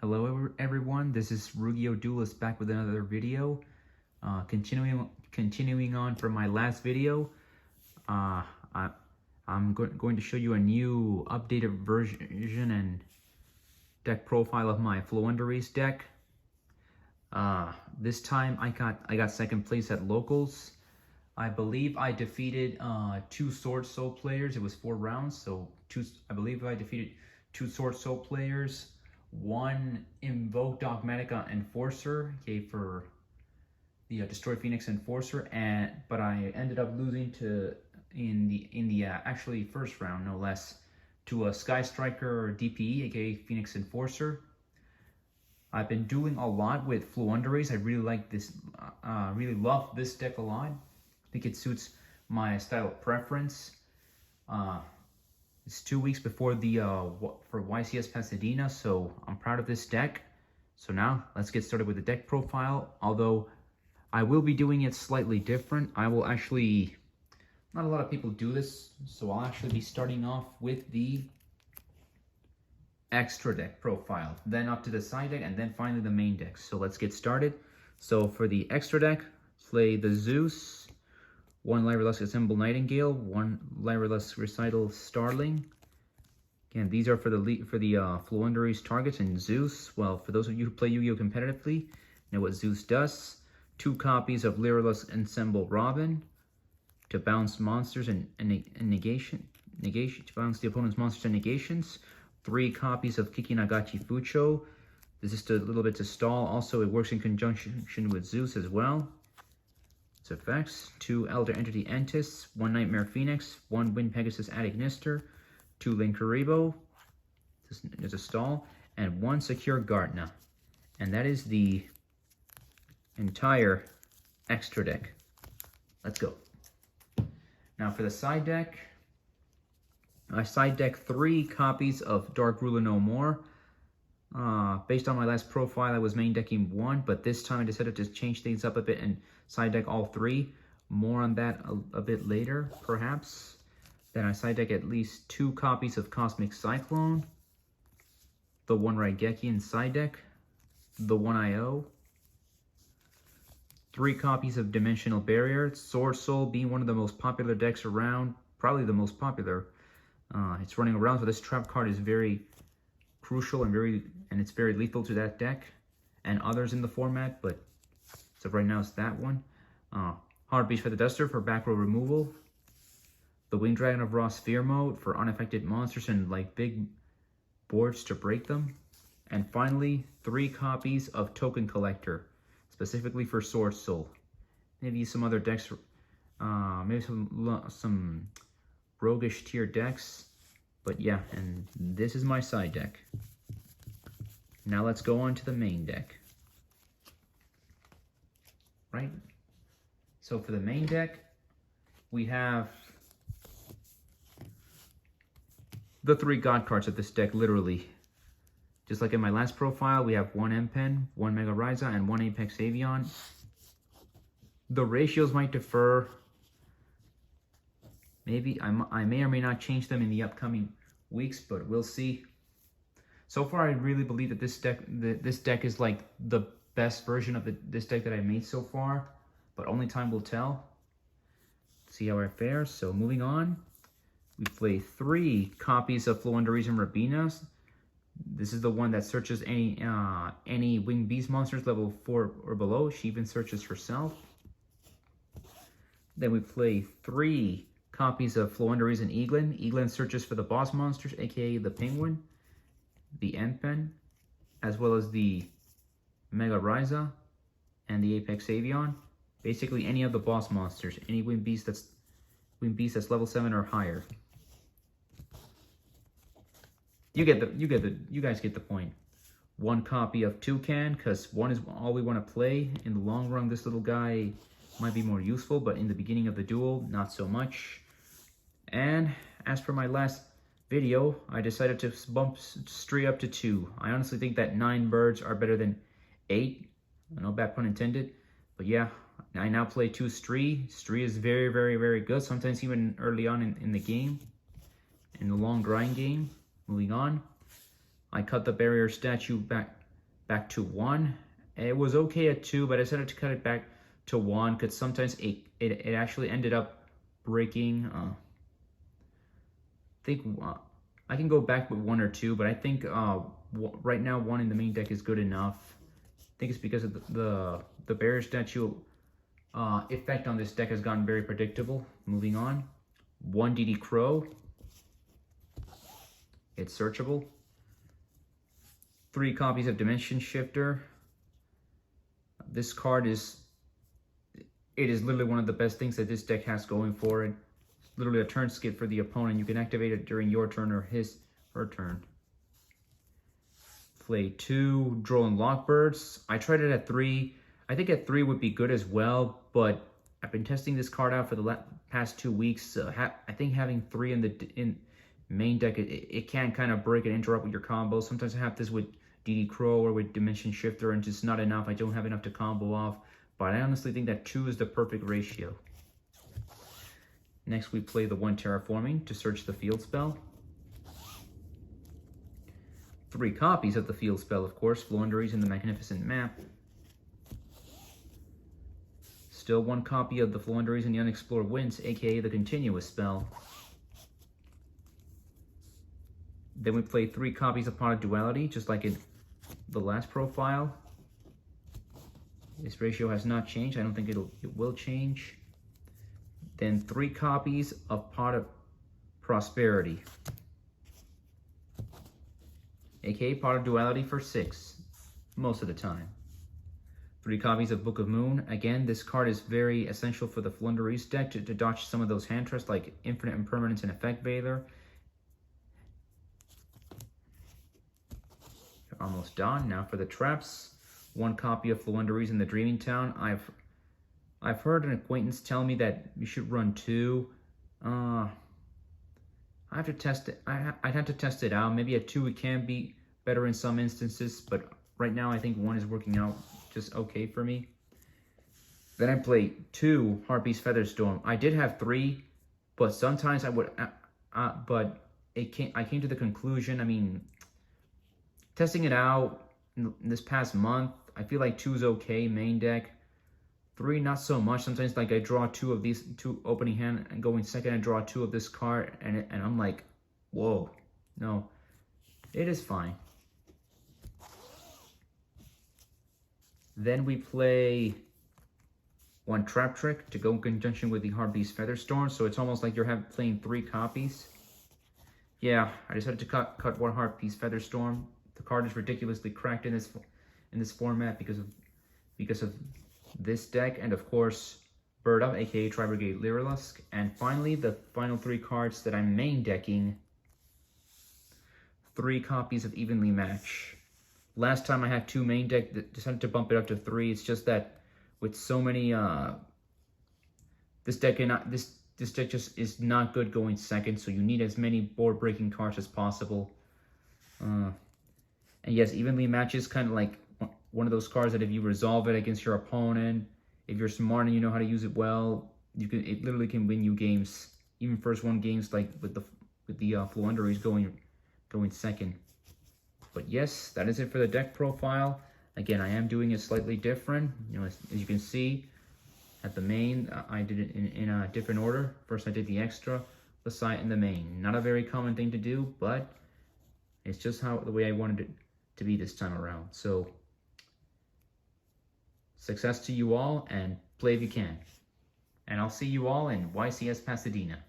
Hello everyone, this is Rugio Duelist back with another video. Continuing on from my last video, I'm going to show you a new updated version and deck profile of my Floowandereeze deck. This time I got second place at locals. I believe I defeated two Sword Soul players. It was 4 rounds, so I believe I defeated 2 Sword Soul players. 1 Invoke Dogmatica Enforcer, okay, for the Destroy Phoenix Enforcer, but I ended up losing to in the actually first round, no less, to a Sky Striker DPE, aka Phoenix Enforcer. I've been dueling a lot with Floowandereeze. I really like this, really love this deck a lot. I think it suits my style of preference. It's 2 weeks before the for YCS Pasadena, so I'm proud of this deck. So now let's get started with the deck profile. Although I will be doing it slightly different. I will actually, not a lot of people do this, so I'll actually be starting off with the extra deck profile, then up to the side deck, and then finally the main deck. So let's get started. So for the extra deck, play the Zeus, 1 Lyrilusc Assemble Nightingale, 1 Lyrilusc Recital Starling. Again, these are for the Floowandereeze targets, and Zeus, well, for those of you who play Yu-Gi-Oh! Competitively, know what Zeus does. 2 copies of Lyrilusc Ensemble Robin to bounce monsters and negation, to bounce the opponent's monsters and negations. 3 copies of Kiki Nagachi Fucho. This is just a little bit to stall. Also, it works in conjunction with Zeus as well. Its effects: 2 Elder Entity Entis, 1 Nightmare Phoenix, 1 Wind Pegasus Adignister, 2 Linkuriboh, there's a stall, and 1 Secure Gardna. And that is the entire extra deck. Let's go. Now for the side deck, I side deck 3 copies of Dark Ruler No More. Based on my last profile, I was main decking 1, but this time I decided to change things up a bit and side deck all 3. More on that a bit later, perhaps. Then I side deck at least 2 copies of Cosmic Cyclone, the 1 Raigeki in side deck, the 1 IO, 3 copies of Dimensional Barrier, Sword Soul being one of the most popular decks around, probably the most popular. It's running around, so this trap card is very crucial and it's very lethal to that deck and others in the format, but so right now it's that one. Heartbeat for the Duster for back row removal. The Winged Dragon of Raw Sphere Mode for unaffected monsters and like big boards to break them. And finally, 3 copies of Token Collector, specifically for Sword Soul. Maybe some other decks, maybe some roguish tier decks. But yeah, and this is my side deck. Now let's go on to the main deck. Right? So for the main deck, we have the 3 God cards of this deck, literally. Just like in my last profile, we have 1 M-Pen, 1 Mega Raiza, and 1 Apex Avian. The ratios might differ. Maybe I may or may not change them in the upcoming weeks, but we'll see. So far, I really believe that this deck is like the best version of this deck that I made so far, but only time will tell. See how it fares. So moving on, we play 3 copies of Floowandereeze and Rabinas. This is the one that searches any Winged Beast monsters level 4 or below. She even searches herself. Then we play 3 copies of Floowandereeze and Eaglin. Eaglin searches for the boss monsters, aka the Penguin, the M-Pen, as well as the Mega Raiza and the Apex Avian. Basically any of the boss monsters, any Winged Beast that's level 7 or higher. You guys get the point. 1 copy of Toucan, because 1 is all we want to play. In the long run, this little guy might be more useful, but in the beginning of the duel, not so much. And as per my last video, I decided to bump Stree up to 2. I honestly think that 9 birds are better than 8. No bad pun intended. But yeah, I now play 2 Stree. Stree is very, very, very good. Sometimes even early on in the game. In the long grind game. Moving on. I cut the barrier statue back back to 1. It was okay at 2, but I decided to cut it back to 1 because sometimes it actually ended up breaking. I think I can go back with 1 or 2, but I think right now 1 in the main deck is good enough. I think it's because of the barrier statue effect on this deck has gotten very predictable. Moving on, 1 DD Crow. It's searchable. 3 copies of Dimension Shifter. This card is literally one of the best things that this deck has going for it. It's literally a turn skip for the opponent. You can activate it during your turn or her turn. Play 2 Drone Lockbirds. I tried it at 3. I think at 3 would be good as well, but I've been testing this card out for the past 2 weeks. I think having 3 in main deck, it can kind of break and interrupt with your combos. Sometimes I have this with DD Crow or with Dimension Shifter, and just not enough. I don't have enough to combo off, but I honestly think that 2 is the perfect ratio. Next, we play the 1 Terraforming to search the field spell. 3 copies of the field spell, of course. Floowandereeze in the Magnificent Map. Still 1 copy of the Floowandereeze in the Unexplored Winds, aka the Continuous spell. Then we play 3 copies of Pot of Duality, just like in the last profile. This ratio has not changed. I don't think it will change. Then 3 copies of Pot of Prosperity, aka Pot of Duality for 6, most of the time. 3 copies of Book of Moon. Again, this card is very essential for the Floowandereeze deck to dodge some of those hand traps like Infinite Impermanence and Effect Veiler. Almost done. Now for the traps, 1 copy of Floowandereeze in the Dreaming Town. I've heard an acquaintance tell me that you should run 2. I have to test it. I'd have to test it out. Maybe at 2 it can be better in some instances, but right now I think 1 is working out just okay for me. Then I play 2 Harpy's Featherstorm. I did have 3, but sometimes I would, but I came to the conclusion. I mean, testing it out in this past month, I feel like 2 is okay, main deck. 3, not so much. Sometimes like I draw 2 of these, 2 opening hand, and going second, I draw 2 of this card, and I'm like, whoa, no, it is fine. Then we play 1 Trap Trick to go in conjunction with the Harpy's Featherstorm, so it's almost like you're playing 3 copies. Yeah, I decided to cut 1 Harpy's Featherstorm. The card is ridiculously cracked in this format because of this deck, and of course Bird Up, aka Tri-Brigade Lyrilusk. And finally, the final 3 cards that I'm main decking. 3 copies of Evenly Match. Last time I had 2 main deck, decided to bump it up to 3. It's just that with so many this deck just is not good going second, so you need as many board breaking cards as possible. And yes, Evenly Match is kind of like one of those cards that if you resolve it against your opponent, if you're smart and you know how to use it well, it literally can win you games, even first 1 games like with the Floowandereeze going second. But yes, that is it for the deck profile. Again, I am doing it slightly different. You know, as you can see, at the main, I did it in a different order. First, I did the extra, the side, and the main. Not a very common thing to do, but it's just the way I wanted it to be this time around. So, success to you all, and play if you can. And I'll see you all in YCS Pasadena.